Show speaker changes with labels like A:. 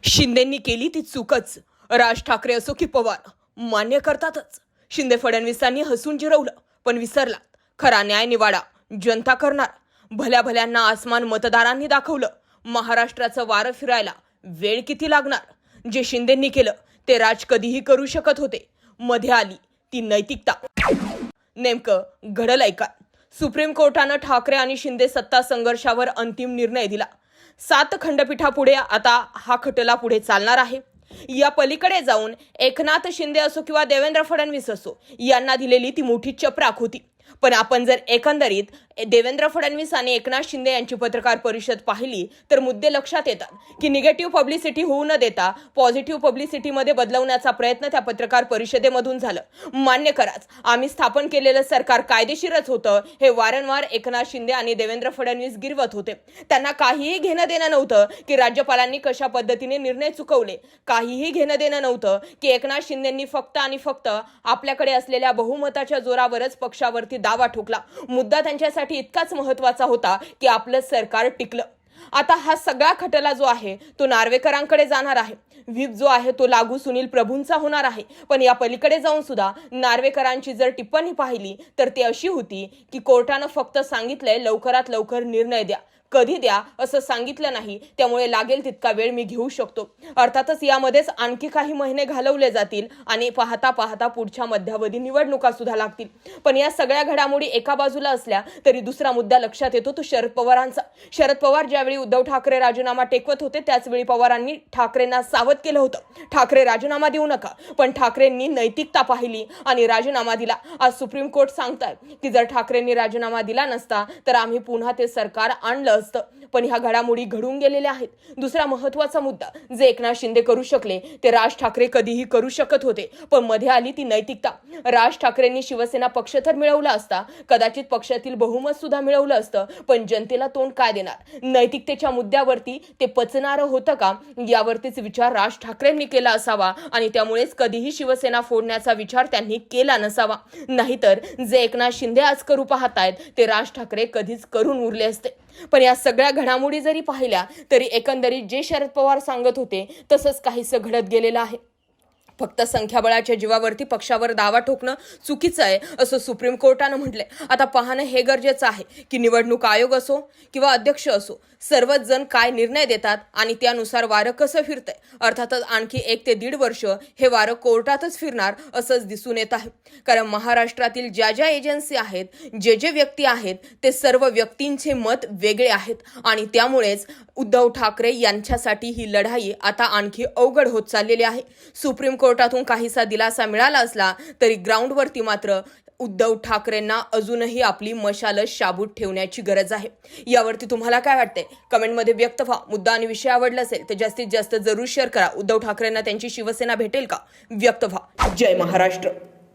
A: शिंदेंनी केली ती चूकच. राज ठाकरे असो की पवार मान्य करतातच. शिंदे फडणवीसांनी हसून जिरवलं, पण विसरलात. खरा न्याय निवाडा जनता करणार. भल्या भल्यांना आसमान मतदारांनी दाखवलं. महाराष्ट्राचं वारं फिरायला वेळ किती लागणार. जे शिंदेंनी केलं ते राज कधीही करू शकत होते. मध्ये आली ती नैतिकता. नेमकं घडलंय का? सुप्रीम कोर्टानं ठाकरे आणि शिंदे सत्ता संघर्षावर अंतिम निर्णय दिला. 7 खंडपीठापुढे आता हा खटला पुढे चालणार आहे. या पलीकडे जाऊन एकनाथ शिंदे असो किंवा देवेंद्र फडणवीस असो यांना दिलेली ती मोठी चपराक होती. पण आपण जर एकंदरीत देवेंद्र फडणवीस आणि एकनाथ शिंदे यांची पत्रकार परिषद पाहिली तर मुद्दे लक्षात येतात की निगेटिव्ह पब्लिसिटी होऊ न देता पॉझिटिव्ह पब्लिसिटीमध्ये बदलवण्याचा प्रयत्न त्या पत्रकार परिषदेमधून झालं. मान्य कराच, आम्ही स्थापन केलेलं सरकार कायदेशीरच होतं हे वारंवार एकनाथ शिंदे आणि देवेंद्र फडणवीस गिरवत होते. त्यांना काहीही घेणं देणं नव्हतं की राज्यपालांनी कशा पद्धतीने निर्णय चुकवले. काहीही घेणं देणं नव्हतं की एकनाथ शिंदेंनी फक्त आणि फक्त आपल्याकडे असलेल्या बहुमताच्या जोरावरच पक्षावरती दावा ठोकला. मुद्दा त्यांच्यासाठी इतकाच महत्त्वाचा होता की आपलं सरकार टिकलं. आता हा सगळा खटला जो आहे तो नार्वेकरांकडे जाणार आहे. व्हीप जो आहे तो लागू सुनील प्रभूंचा होणार आहे. पण या पलीकडे जाऊन सुद्धा नार्वेकरांची जर टिप्पणी पाहिली तर ती अशी होती की कोर्टानं फक्त सांगितलंय लवकरात लवकर निर्णय द्या. कधी द्या असं सांगितलं नाही, त्यामुळे लागेल तितका वेळ मी घेऊ शकतो. अर्थातच यामध्येच आणखी काही महिने घालवले जातील आणि पाहता पाहता पुढच्या मध्यावधी निवडणुका सुद्धा लागतील. पण या सगळ्या घडामोडी एका बाजूला असल्या तरी दुसरा मुद्दा लक्षात येतो तो शरद पवारांचा. शरद पवार ज्यावेळी उद्धव ठाकरे राजीनामा टेकवत होते त्याचवेळी पवारांनी ठाकरेंना सावध केलं होतं, ठाकरे राजीनामा देऊ नका. पण ठाकरेंनी नैतिकता पाहिली आणि राजीनामा दिला. आज सुप्रीम कोर्ट सांगतात की जर ठाकरेंनी राजीनामा दिला नसता तर आम्ही पुन्हा ते सरकार आणलं असतं. पण ह्या घडामोडी घडून गेलेल्या आहेत. दुसरा महत्त्वाचा मुद्दा, जे एकनाथ शिंदे करू शकले ते राज ठाकरे कधीही करू शकत होते. पण मध्ये आली ती नैतिकता. राज ठाकरेंनी शिवसेना पक्ष तर मिळवला असता, कदाचित पक्षातील बहुमत सुद्धा मिळवलं असतं, पण जनतेला तोंड काय देणार. नैतिकतेच्या मुद्द्यावरती ते पचणारं होतं का यावरतीच विचार राज ठाकरेंनी केला असावा आणि त्यामुळेच कधीही शिवसेना फोडण्याचा विचार त्यांनी केला नसावा. नाहीतर जे एकनाथ शिंदे आज करू पाहतायत ते राज ठाकरे कधीच करून उरले असते. पण या सगळ्या घडामोडी जरी पाहिल्या तरी एकंदरीत जे शरद पवार सांगत होते तसंच काहीसं घडत गेलेलं आहे. फक्त संख्याबळाच्या जीवावरती पक्षावर दावा ठोकणं चुकीचं आहे असं सुप्रीम कोर्टानं म्हटलंय. आता पाहणं हे गरजेचं आहे की निवडणूक आयोग असो किंवा अध्यक्ष असो सर्वच जण काय निर्णय देतात आणि त्यानुसार वारं कसं फिरतंय. अर्थातच आणखी 1 ते 1.5 वर्ष हे वारं कोर्टातच फिरणार असंच दिसून येत आहे. कारण महाराष्ट्रातील ज्या ज्या एजन्सी आहेत, जे जे व्यक्ती आहेत ते सर्व व्यक्तींचे मत वेगळे आहेत आणि त्यामुळेच उद्धव ठाकरे यांच्यासाठी ही लढाई आता आणखी अवघड होत चाललेली आहे. सुप्रीम कोर्टातून काहीसा दिलासा मिळाला असला तरी ग्राउंडवरती मात्र उद्धव ठाकरेंना अजूनही आपली मशाल शाबूत ठेवण्याची गरज आहे. यावरती तुम्हाला काय वाटतंय कमेंटमध्ये व्यक्त व्हा. मुद्दा आणि विषय आवडला असेल तर जास्तीत जास्त जरूर शेअर करा. उद्धव ठाकरेंना त्यांची शिवसेना भेटेल का? व्यक्त व्हा. जय महाराष्ट्र.